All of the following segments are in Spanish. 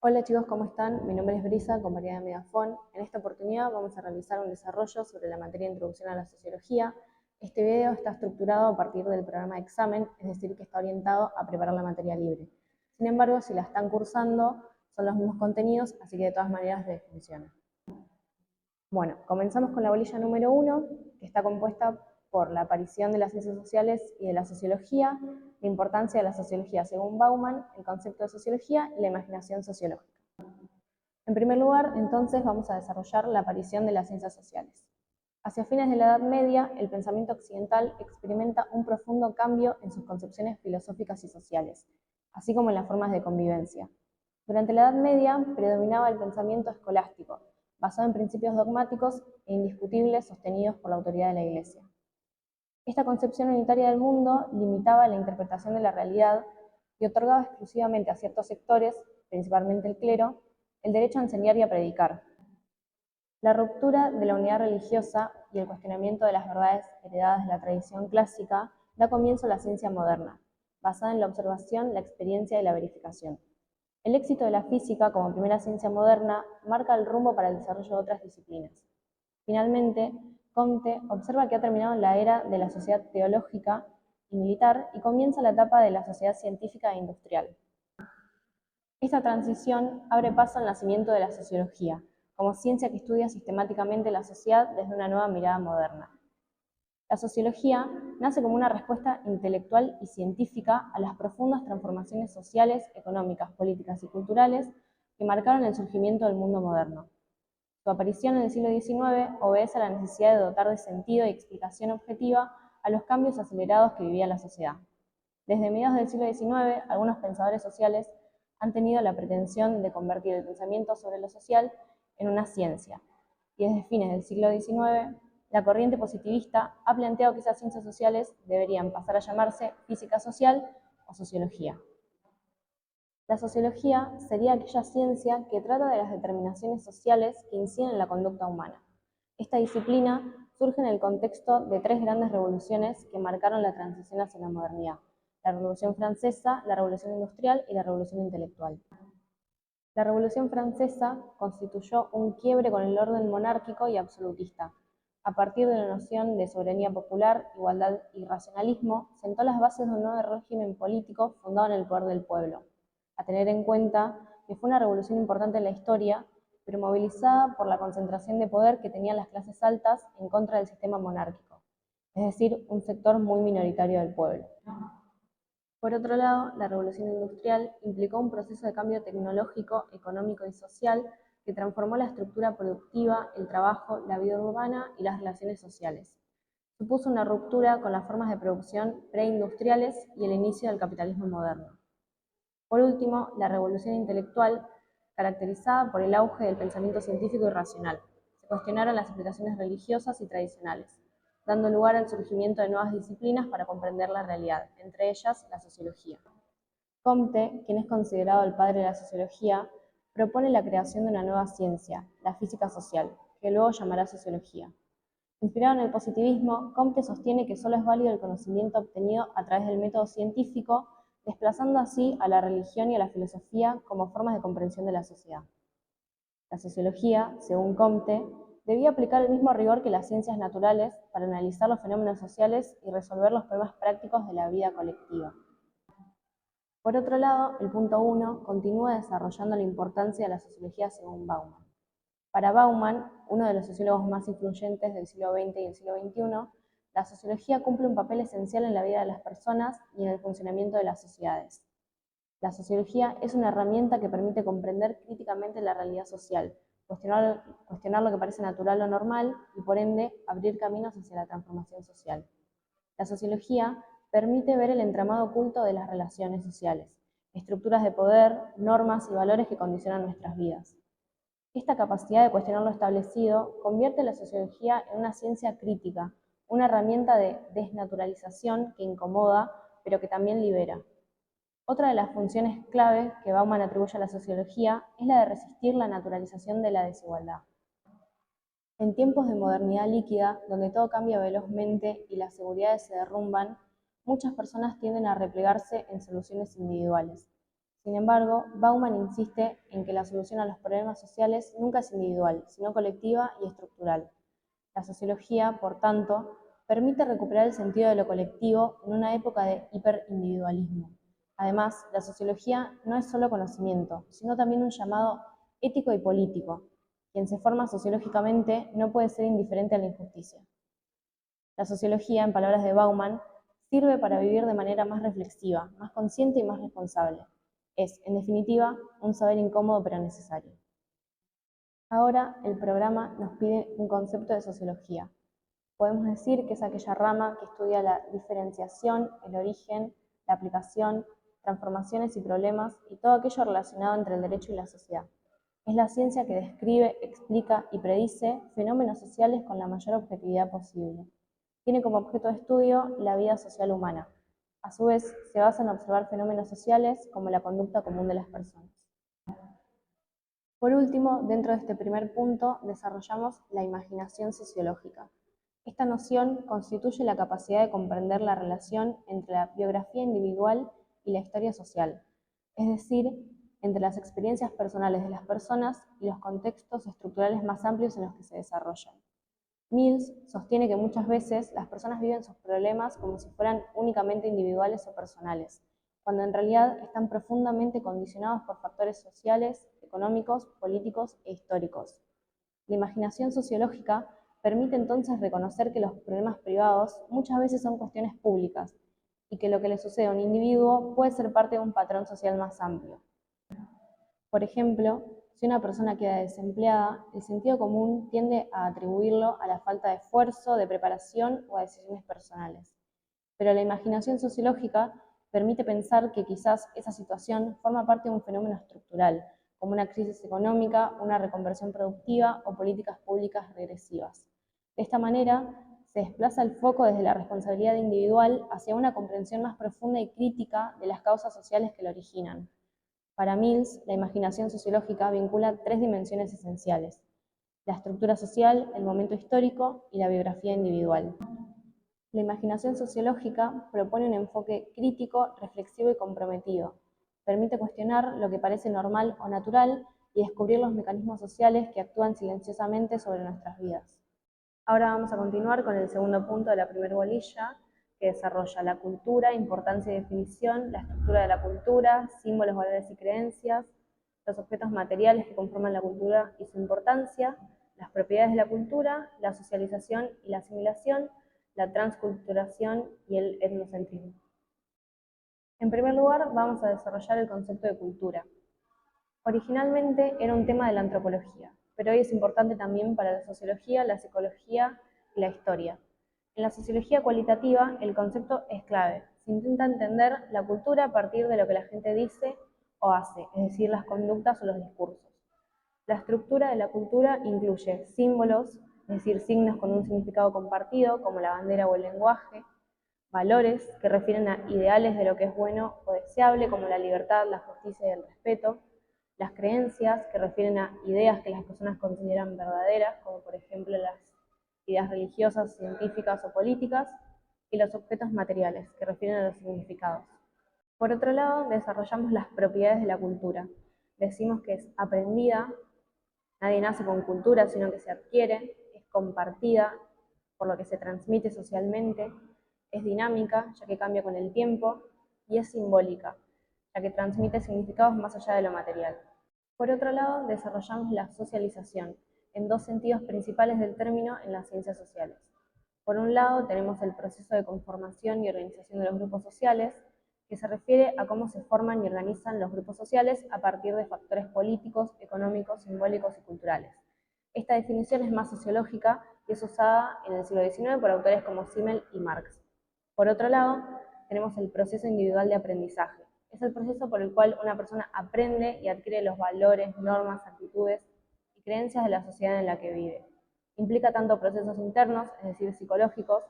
Hola chicos, ¿cómo están? Mi nombre es Brisa, compañera de Megafon. En esta oportunidad vamos a realizar un desarrollo sobre la materia de Introducción a la Sociología. Este video está estructurado a partir del programa de examen, es decir, que está orientado a preparar la materia libre. Sin embargo, si la están cursando, son los mismos contenidos, así que de todas maneras les funciona. Bueno, comenzamos con la bolilla número 1, que está compuesta por la aparición de las ciencias sociales y de la sociología, la importancia de la sociología según Bauman, el concepto de sociología y la imaginación sociológica. En primer lugar, entonces, vamos a desarrollar la aparición de las ciencias sociales. Hacia fines de la Edad Media, el pensamiento occidental experimenta un profundo cambio en sus concepciones filosóficas y sociales, así como en las formas de convivencia. Durante la Edad Media predominaba el pensamiento escolástico, basado en principios dogmáticos e indiscutibles sostenidos por la autoridad de la Iglesia. Esta concepción unitaria del mundo limitaba la interpretación de la realidad y otorgaba exclusivamente a ciertos sectores, principalmente el clero, el derecho a enseñar y a predicar. La ruptura de la unidad religiosa y el cuestionamiento de las verdades heredadas de la tradición clásica da comienzo a la ciencia moderna, basada en la observación, la experiencia y la verificación. El éxito de la física como primera ciencia moderna marca el rumbo para el desarrollo de otras disciplinas. Finalmente, Comte observa que ha terminado la era de la sociedad teológica y militar y comienza la etapa de la sociedad científica e industrial. Esta transición abre paso al nacimiento de la sociología, como ciencia que estudia sistemáticamente la sociedad desde una nueva mirada moderna. La sociología nace como una respuesta intelectual y científica a las profundas transformaciones sociales, económicas, políticas y culturales que marcaron el surgimiento del mundo moderno. Su aparición en el siglo XIX obedece a la necesidad de dotar de sentido y explicación objetiva a los cambios acelerados que vivía la sociedad. Desde mediados del siglo XIX, algunos pensadores sociales han tenido la pretensión de convertir el pensamiento sobre lo social en una ciencia, y desde fines del siglo XIX, la corriente positivista ha planteado que esas ciencias sociales deberían pasar a llamarse física social o sociología. La sociología sería aquella ciencia que trata de las determinaciones sociales que inciden en la conducta humana. Esta disciplina surge en el contexto de tres grandes revoluciones que marcaron la transición hacia la modernidad: la Revolución Francesa, la Revolución Industrial y la Revolución Intelectual. La Revolución Francesa constituyó un quiebre con el orden monárquico y absolutista. A partir de la noción de soberanía popular, igualdad y racionalismo, sentó las bases de un nuevo régimen político fundado en el poder del pueblo. A tener en cuenta que fue una revolución importante en la historia, pero movilizada por la concentración de poder que tenían las clases altas en contra del sistema monárquico, es decir, un sector muy minoritario del pueblo. Por otro lado, la revolución industrial implicó un proceso de cambio tecnológico, económico y social que transformó la estructura productiva, el trabajo, la vida urbana y las relaciones sociales. Supuso una ruptura con las formas de producción preindustriales y el inicio del capitalismo moderno. Por último, la revolución intelectual, caracterizada por el auge del pensamiento científico y racional. Se cuestionaron las explicaciones religiosas y tradicionales, dando lugar al surgimiento de nuevas disciplinas para comprender la realidad, entre ellas la sociología. Comte, quien es considerado el padre de la sociología, propone la creación de una nueva ciencia, la física social, que luego llamará sociología. Inspirado en el positivismo, Comte sostiene que solo es válido el conocimiento obtenido a través del método científico, desplazando así a la religión y a la filosofía como formas de comprensión de la sociedad. La sociología, según Comte, debía aplicar el mismo rigor que las ciencias naturales para analizar los fenómenos sociales y resolver los problemas prácticos de la vida colectiva. Por otro lado, el punto 1 continúa desarrollando la importancia de la sociología según Bauman. Para Bauman, uno de los sociólogos más influyentes del siglo XX y del siglo XXI, la sociología cumple un papel esencial en la vida de las personas y en el funcionamiento de las sociedades. La sociología es una herramienta que permite comprender críticamente la realidad social, cuestionar lo que parece natural o normal y, por ende, abrir caminos hacia la transformación social. La sociología permite ver el entramado oculto de las relaciones sociales, estructuras de poder, normas y valores que condicionan nuestras vidas. Esta capacidad de cuestionar lo establecido convierte la sociología en una ciencia crítica, una herramienta de desnaturalización que incomoda, pero que también libera. Otra de las funciones clave que Bauman atribuye a la sociología es la de resistir la naturalización de la desigualdad. En tiempos de modernidad líquida, donde todo cambia velozmente y las seguridades se derrumban, muchas personas tienden a replegarse en soluciones individuales. Sin embargo, Bauman insiste en que la solución a los problemas sociales nunca es individual, sino colectiva y estructural. La sociología, por tanto, permite recuperar el sentido de lo colectivo en una época de hiperindividualismo. Además, la sociología no es solo conocimiento, sino también un llamado ético y político. Quien se forma sociológicamente no puede ser indiferente a la injusticia. La sociología, en palabras de Bauman, sirve para vivir de manera más reflexiva, más consciente y más responsable. Es, en definitiva, un saber incómodo pero necesario. Ahora el programa nos pide un concepto de sociología. Podemos decir que es aquella rama que estudia la diferenciación, el origen, la aplicación, transformaciones y problemas y todo aquello relacionado entre el derecho y la sociedad. Es la ciencia que describe, explica y predice fenómenos sociales con la mayor objetividad posible. Tiene como objeto de estudio la vida social humana. A su vez, se basa en observar fenómenos sociales como la conducta común de las personas. Por último, dentro de este primer punto, desarrollamos la imaginación sociológica. Esta noción constituye la capacidad de comprender la relación entre la biografía individual y la historia social, es decir, entre las experiencias personales de las personas y los contextos estructurales más amplios en los que se desarrollan. Mills sostiene que muchas veces las personas viven sus problemas como si fueran únicamente individuales o personales, cuando en realidad están profundamente condicionados por factores sociales, económicos, políticos e históricos. La imaginación sociológica permite entonces reconocer que los problemas privados muchas veces son cuestiones públicas y que lo que le sucede a un individuo puede ser parte de un patrón social más amplio. Por ejemplo, si una persona queda desempleada, el sentido común tiende a atribuirlo a la falta de esfuerzo, de preparación o a decisiones personales. Pero la imaginación sociológica permite pensar que quizás esa situación forma parte de un fenómeno estructural, como una crisis económica, una reconversión productiva o políticas públicas regresivas. De esta manera, se desplaza el foco desde la responsabilidad individual hacia una comprensión más profunda y crítica de las causas sociales que lo originan. Para Mills, la imaginación sociológica vincula tres dimensiones esenciales: la estructura social, el momento histórico y la biografía individual. La imaginación sociológica propone un enfoque crítico, reflexivo y comprometido. Permite cuestionar lo que parece normal o natural y descubrir los mecanismos sociales que actúan silenciosamente sobre nuestras vidas. Ahora vamos a continuar con el segundo punto de la primera bolilla, que desarrolla la cultura, importancia y definición, la estructura de la cultura, símbolos, valores y creencias, los objetos materiales que conforman la cultura y su importancia, las propiedades de la cultura, la socialización y la asimilación, la transculturación y el etnocentrismo. En primer lugar, vamos a desarrollar el concepto de cultura. Originalmente era un tema de la antropología, pero hoy es importante también para la sociología, la psicología y la historia. En la sociología cualitativa, el concepto es clave. Se intenta entender la cultura a partir de lo que la gente dice o hace, es decir, las conductas o los discursos. La estructura de la cultura incluye símbolos, es decir, signos con un significado compartido, como la bandera o el lenguaje; valores, que refieren a ideales de lo que es bueno o deseable, como la libertad, la justicia y el respeto; las creencias, que refieren a ideas que las personas consideran verdaderas, como por ejemplo las ideas religiosas, científicas o políticas; y los objetos materiales, que refieren a los significados. Por otro lado, desarrollamos las propiedades de la cultura. Decimos que es aprendida, nadie nace con cultura, sino que se adquiere; es compartida, por lo que se transmite socialmente; es dinámica, ya que cambia con el tiempo; y es simbólica, ya que transmite significados más allá de lo material. Por otro lado, desarrollamos la socialización, en dos sentidos principales del término en las ciencias sociales. Por un lado, tenemos el proceso de conformación y organización de los grupos sociales, que se refiere a cómo se forman y organizan los grupos sociales a partir de factores políticos, económicos, simbólicos y culturales. Esta definición es más sociológica y es usada en el siglo XIX por autores como Simmel y Marx. Por otro lado, tenemos el proceso individual de aprendizaje. Es el proceso por el cual una persona aprende y adquiere los valores, normas, actitudes y creencias de la sociedad en la que vive. Implica tanto procesos internos, es decir, psicológicos,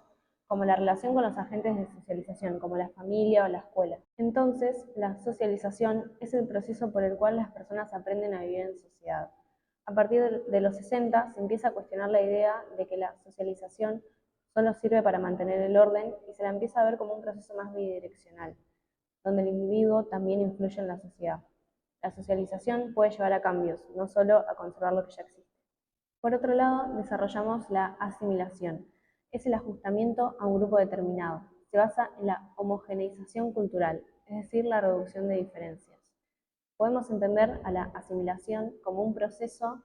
como la relación con los agentes de socialización, como la familia o la escuela. Entonces, la socialización es el proceso por el cual las personas aprenden a vivir en sociedad. A partir de los 60 se empieza a cuestionar la idea de que la socialización solo sirve para mantener el orden y se la empieza a ver como un proceso más bidireccional. donde el individuo también influye en la sociedad. La socialización puede llevar a cambios, no solo a conservar lo que ya existe. Por otro lado, desarrollamos la asimilación. Es el ajustamiento a un grupo determinado. Se basa en la homogeneización cultural, es decir, la reducción de diferencias. Podemos entender a la asimilación como un proceso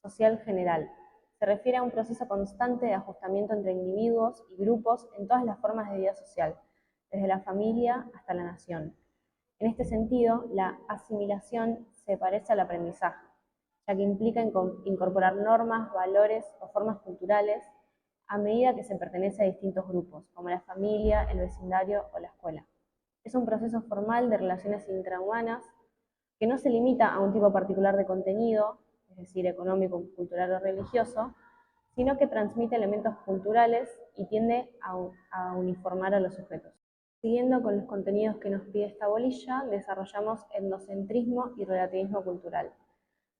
social general. Se refiere a un proceso constante de ajustamiento entre individuos y grupos en todas las formas de vida social, desde la familia hasta la nación. En este sentido, la asimilación se parece al aprendizaje, ya que implica incorporar normas, valores o formas culturales a medida que se pertenece a distintos grupos, como la familia, el vecindario o la escuela. Es un proceso formal de relaciones intrahumanas que no se limita a un tipo particular de contenido, es decir, económico, cultural o religioso, sino que transmite elementos culturales y tiende a uniformar a los sujetos. Siguiendo con los contenidos que nos pide esta bolilla, desarrollamos etnocentrismo y relativismo cultural.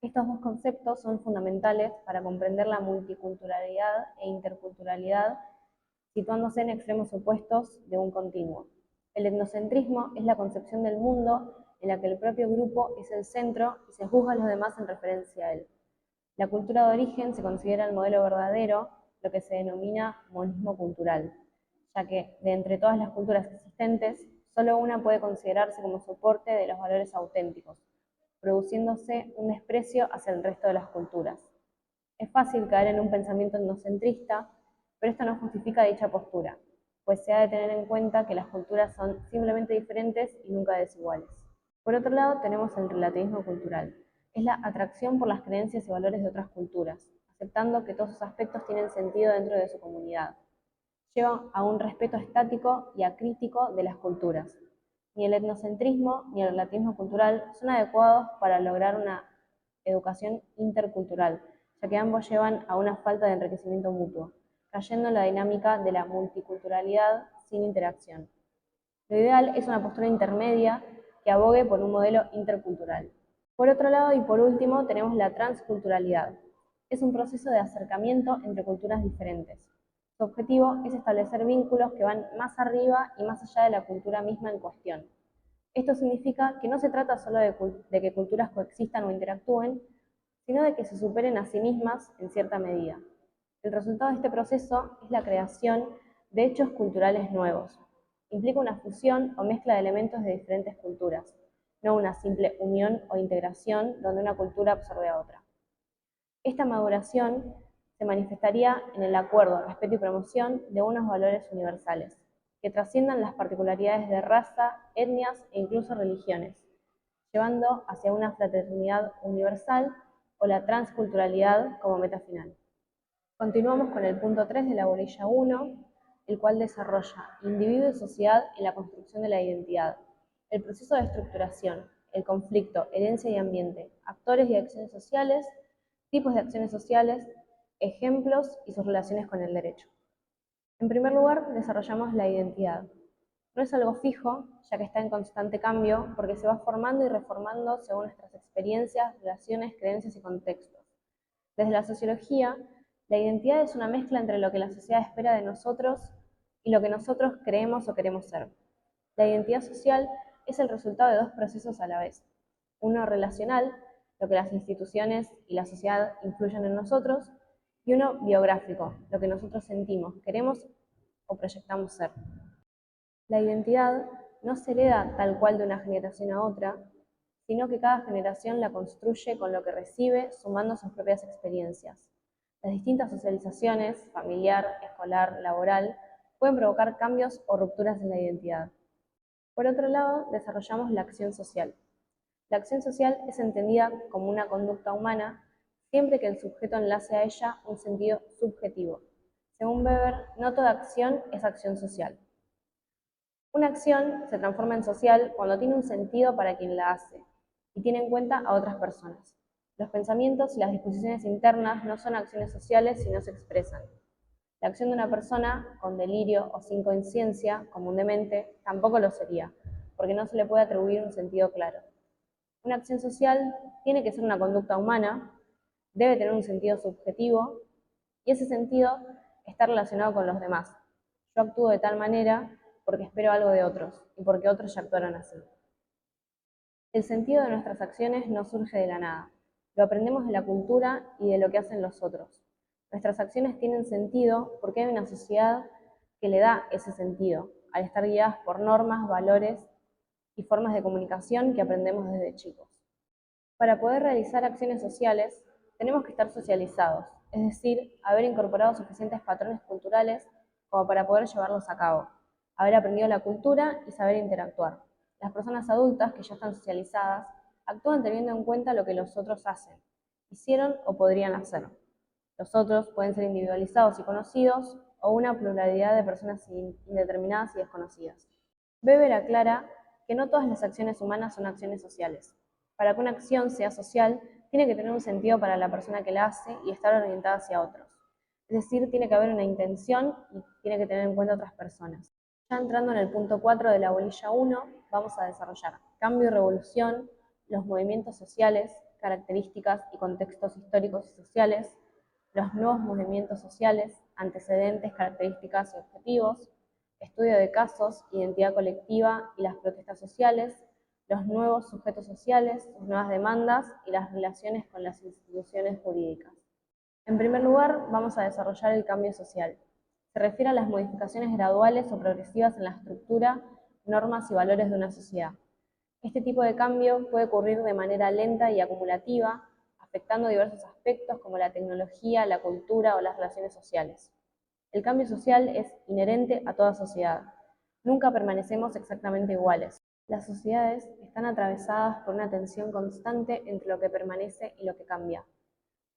Estos dos conceptos son fundamentales para comprender la multiculturalidad e interculturalidad, situándose en extremos opuestos de un continuo. El etnocentrismo es la concepción del mundo en la que el propio grupo es el centro y se juzga a los demás en referencia a él. La cultura de origen se considera el modelo verdadero, lo que se denomina monismo cultural, ya que de entre todas las culturas existentes, solo una puede considerarse como soporte de los valores auténticos, produciéndose un desprecio hacia el resto de las culturas. Es fácil caer en un pensamiento etnocentrista, pero esto no justifica dicha postura, pues se ha de tener en cuenta que las culturas son simplemente diferentes y nunca desiguales. Por otro lado, tenemos el relativismo cultural. Es la atracción por las creencias y valores de otras culturas, aceptando que todos sus aspectos tienen sentido dentro de su comunidad. Lleva a un respeto estático y acrítico de las culturas. Ni el etnocentrismo ni el relativismo cultural son adecuados para lograr una educación intercultural, ya que ambos llevan a una falta de enriquecimiento mutuo, cayendo en la dinámica de la multiculturalidad sin interacción. Lo ideal es una postura intermedia que abogue por un modelo intercultural. Por otro lado, y por último, tenemos la transculturalidad. Es un proceso de acercamiento entre culturas diferentes. Su objetivo es establecer vínculos que van más arriba y más allá de la cultura misma en cuestión. Esto significa que no se trata solo de que culturas coexistan o interactúen, sino de que se superen a sí mismas en cierta medida. El resultado de este proceso es la creación de hechos culturales nuevos. Implica una fusión o mezcla de elementos de diferentes culturas, no una simple unión o integración donde una cultura absorbe a otra. Esta maduración se manifestaría en el acuerdo, respeto y promoción de unos valores universales, que trasciendan las particularidades de raza, etnias e incluso religiones, llevando hacia una fraternidad universal o la transculturalidad como meta final. Continuamos con el punto 3 de la bolilla 1, el cual desarrolla individuo y sociedad en la construcción de la identidad, el proceso de estructuración, el conflicto, herencia y ambiente, actores y acciones sociales, tipos de acciones sociales, ejemplos y sus relaciones con el derecho. En primer lugar, desarrollamos la identidad. No es algo fijo, ya que está en constante cambio, porque se va formando y reformando según nuestras experiencias, relaciones, creencias y contextos. Desde la sociología, la identidad es una mezcla entre lo que la sociedad espera de nosotros y lo que nosotros creemos o queremos ser. La identidad social es el resultado de dos procesos a la vez. Uno relacional, lo que las instituciones y la sociedad influyen en nosotros, y uno biográfico, lo que nosotros sentimos, queremos o proyectamos ser. La identidad no se hereda tal cual de una generación a otra, sino que cada generación la construye con lo que recibe, sumando sus propias experiencias. Las distintas socializaciones, familiar, escolar, laboral, pueden provocar cambios o rupturas en la identidad. Por otro lado, desarrollamos la acción social. La acción social es entendida como una conducta humana siempre que el sujeto enlace a ella un sentido subjetivo. Según Weber, no toda acción es acción social. Una acción se transforma en social cuando tiene un sentido para quien la hace y tiene en cuenta a otras personas. Los pensamientos y las disposiciones internas no son acciones sociales si no se expresan. La acción de una persona con delirio o sin conciencia, común de mente, tampoco lo sería, porque no se le puede atribuir un sentido claro. Una acción social tiene que ser una conducta humana, debe tener un sentido subjetivo y ese sentido está relacionado con los demás. Yo actúo de tal manera porque espero algo de otros y porque otros ya actuaron así. El sentido de nuestras acciones no surge de la nada, lo aprendemos de la cultura y de lo que hacen los otros. Nuestras acciones tienen sentido porque hay una sociedad que le da ese sentido, al estar guiadas por normas, valores y formas de comunicación que aprendemos desde chicos. Para poder realizar acciones sociales, tenemos que estar socializados, es decir, haber incorporado suficientes patrones culturales como para poder llevarlos a cabo, haber aprendido la cultura y saber interactuar. Las personas adultas que ya están socializadas actúan teniendo en cuenta lo que los otros hacen, hicieron o podrían hacer. Los otros pueden ser individualizados y conocidos o una pluralidad de personas indeterminadas y desconocidas. Weber aclara que no todas las acciones humanas son acciones sociales. Para que una acción sea social, tiene que tener un sentido para la persona que la hace y estar orientada hacia otros. Es decir, tiene que haber una intención y tiene que tener en cuenta otras personas. Ya entrando en el punto 4 de la bolilla 1, vamos a desarrollar cambio y revolución, los movimientos sociales, características y contextos históricos y sociales, los nuevos movimientos sociales, antecedentes, características y objetivos, estudio de casos, identidad colectiva y las protestas sociales, los nuevos sujetos sociales, sus nuevas demandas y las relaciones con las instituciones jurídicas. En primer lugar, vamos a desarrollar el cambio social. Se refiere a las modificaciones graduales o progresivas en la estructura, normas y valores de una sociedad. Este tipo de cambio puede ocurrir de manera lenta y acumulativa, afectando diversos aspectos como la tecnología, la cultura o las relaciones sociales. El cambio social es inherente a toda sociedad. Nunca permanecemos exactamente iguales. Las sociedades están atravesadas por una tensión constante entre lo que permanece y lo que cambia.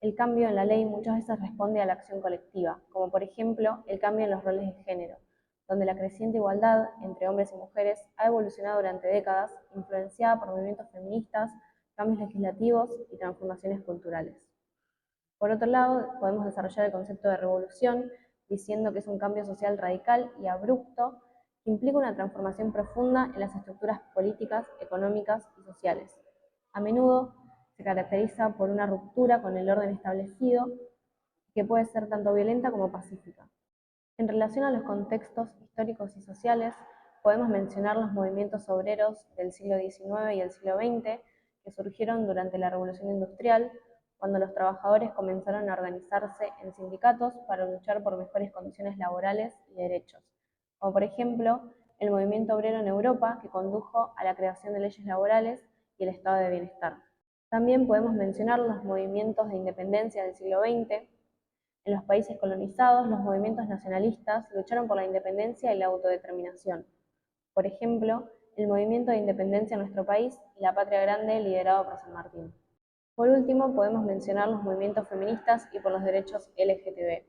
El cambio en la ley muchas veces responde a la acción colectiva, como por ejemplo el cambio en los roles de género, donde la creciente igualdad entre hombres y mujeres ha evolucionado durante décadas, influenciada por movimientos feministas, cambios legislativos y transformaciones culturales. Por otro lado, podemos desarrollar el concepto de revolución, diciendo que es un cambio social radical y abrupto que implica una transformación profunda en las estructuras políticas, económicas y sociales. A menudo se caracteriza por una ruptura con el orden establecido, que puede ser tanto violenta como pacífica. En relación a los contextos históricos y sociales, podemos mencionar los movimientos obreros del siglo XIX y el siglo XX que surgieron durante la Revolución Industrial, cuando los trabajadores comenzaron a organizarse en sindicatos para luchar por mejores condiciones laborales y derechos, como por ejemplo el movimiento obrero en Europa que condujo a la creación de leyes laborales y el estado de bienestar. También podemos mencionar los movimientos de independencia del siglo XX. En los países colonizados, los movimientos nacionalistas lucharon por la independencia y la autodeterminación. Por ejemplo, el movimiento de independencia en nuestro país y la Patria Grande liderado por San Martín. Por último, podemos mencionar los movimientos feministas y por los derechos LGTB,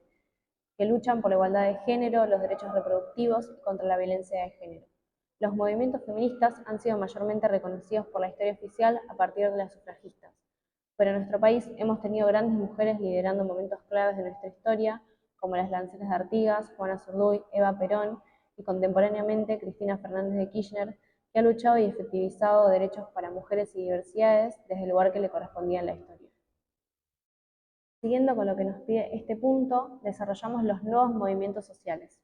que luchan por la igualdad de género, los derechos reproductivos y contra la violencia de género. Los movimientos feministas han sido mayormente reconocidos por la historia oficial a partir de las sufragistas, pero en nuestro país hemos tenido grandes mujeres liderando momentos claves de nuestra historia, como las Lanceras de Artigas, Juana Zurduy, Eva Perón y contemporáneamente Cristina Fernández de Kirchner, que ha luchado y efectivizado derechos para mujeres y diversidades desde el lugar que le correspondía en la historia. Siguiendo con lo que nos pide este punto, desarrollamos los nuevos movimientos sociales.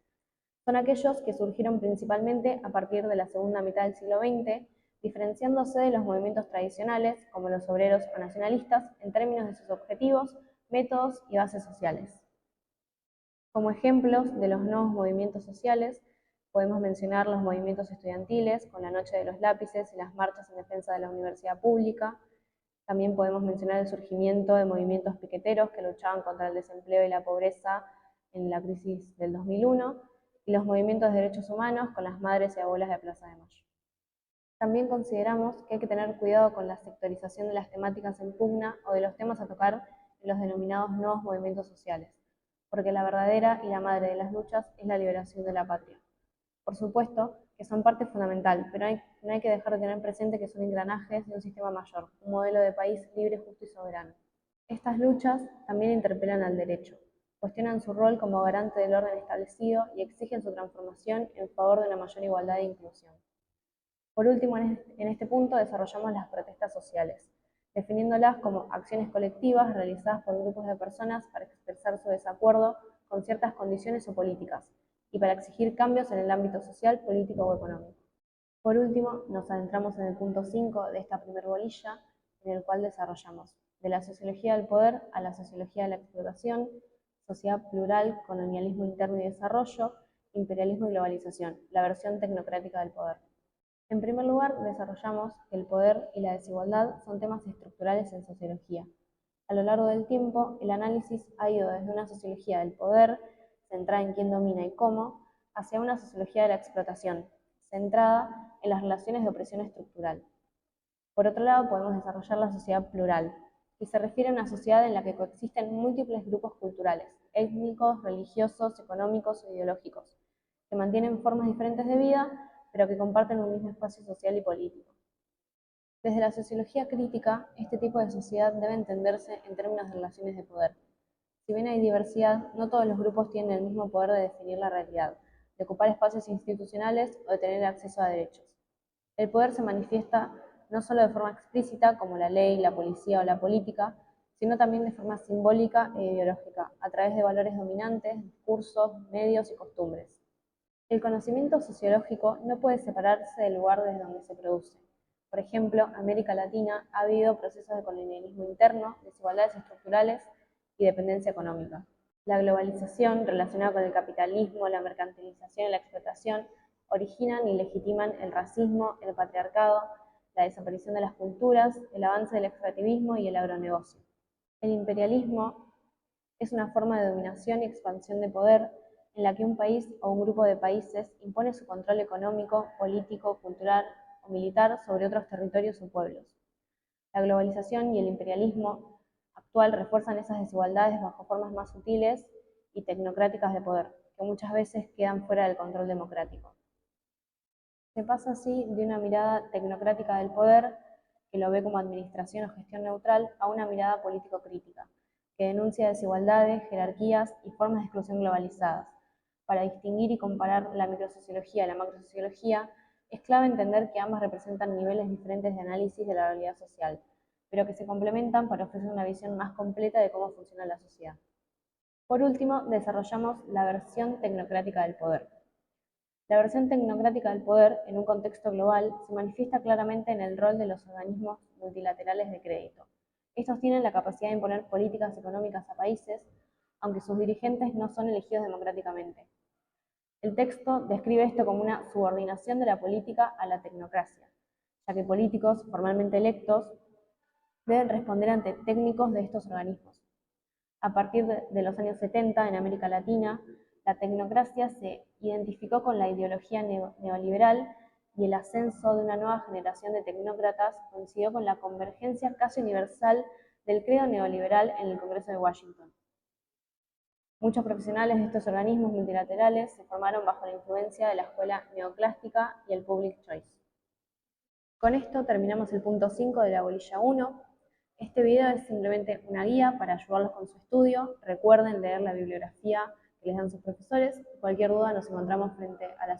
Son aquellos que surgieron principalmente a partir de la segunda mitad del siglo XX, diferenciándose de los movimientos tradicionales, como los obreros o nacionalistas, en términos de sus objetivos, métodos y bases sociales. Como ejemplos de los nuevos movimientos sociales, podemos mencionar los movimientos estudiantiles, con la Noche de los Lápices y las marchas en defensa de la universidad pública. También podemos mencionar el surgimiento de movimientos piqueteros que luchaban contra el desempleo y la pobreza en la crisis del 2001, y los movimientos de derechos humanos con las madres y abuelas de Plaza de Mayo. También consideramos que hay que tener cuidado con la sectorización de las temáticas en pugna o de los temas a tocar en los denominados nuevos movimientos sociales, porque la verdadera y la madre de las luchas es la liberación de la patria. Por supuesto que son parte fundamental, pero no hay que dejar de tener presente que son engranajes de un sistema mayor, un modelo de país libre, justo y soberano. Estas luchas también interpelan al derecho, cuestionan su rol como garante del orden establecido y exigen su transformación en favor de una mayor igualdad e inclusión. Por último, en este punto desarrollamos las protestas sociales, definiéndolas como acciones colectivas realizadas por grupos de personas para expresar su desacuerdo con ciertas condiciones o políticas, y para exigir cambios en el ámbito social, político o económico. Por último, nos adentramos en el punto 5 de esta primera bolilla, en el cual desarrollamos de la sociología del poder a la sociología de la explotación, sociedad plural, colonialismo interno y desarrollo, imperialismo y globalización, la versión tecnocrática del poder. En primer lugar, desarrollamos que el poder y la desigualdad son temas estructurales en sociología. A lo largo del tiempo, el análisis ha ido desde una sociología del poder, centrada en quién domina y cómo, hacia una sociología de la explotación, centrada en las relaciones de opresión estructural. Por otro lado, podemos desarrollar la sociedad plural, que se refiere a una sociedad en la que coexisten múltiples grupos culturales, étnicos, religiosos, económicos o ideológicos, que mantienen formas diferentes de vida, pero que comparten un mismo espacio social y político. Desde la sociología crítica, este tipo de sociedad debe entenderse en términos de relaciones de poder. Si bien hay diversidad, no todos los grupos tienen el mismo poder de definir la realidad, de ocupar espacios institucionales o de tener acceso a derechos. El poder se manifiesta no solo de forma explícita, como la ley, la policía o la política, sino también de forma simbólica e ideológica, a través de valores dominantes, discursos, medios y costumbres. El conocimiento sociológico no puede separarse del lugar desde donde se produce. Por ejemplo, en América Latina ha habido procesos de colonialismo interno, desigualdades estructurales y dependencia económica. La globalización, relacionada con el capitalismo, la mercantilización y la explotación, originan y legitiman el racismo, el patriarcado, la desaparición de las culturas, el avance del extractivismo y el agronegocio. El imperialismo es una forma de dominación y expansión de poder en la que un país o un grupo de países impone su control económico, político, cultural o militar sobre otros territorios o pueblos. La globalización y el imperialismo actual refuerzan esas desigualdades bajo formas más sutiles y tecnocráticas de poder, que muchas veces quedan fuera del control democrático. Se pasa así de una mirada tecnocrática del poder, que lo ve como administración o gestión neutral, a una mirada político-crítica, que denuncia desigualdades, jerarquías y formas de exclusión globalizadas. Para distinguir y comparar la microsociología y la macrosociología, es clave entender que ambas representan niveles diferentes de análisis de la realidad social, pero que se complementan para ofrecer una visión más completa de cómo funciona la sociedad. Por último, desarrollamos la versión tecnocrática del poder. La versión tecnocrática del poder, en un contexto global, se manifiesta claramente en el rol de los organismos multilaterales de crédito. Estos tienen la capacidad de imponer políticas económicas a países, aunque sus dirigentes no son elegidos democráticamente. El texto describe esto como una subordinación de la política a la tecnocracia, ya que políticos formalmente electos deben responder ante técnicos de estos organismos. A partir de los años 70, en América Latina, la tecnocracia se identificó con la ideología neoliberal y el ascenso de una nueva generación de tecnócratas coincidió con la convergencia casi universal del credo neoliberal en el Congreso de Washington. Muchos profesionales de estos organismos multilaterales se formaron bajo la influencia de la escuela neoclásica y el public choice. Con esto terminamos el punto 5 de la bolilla 1. Este video es simplemente una guía para ayudarlos con su estudio. Recuerden leer la bibliografía que les dan sus profesores. Cualquier duda nos encontramos frente a la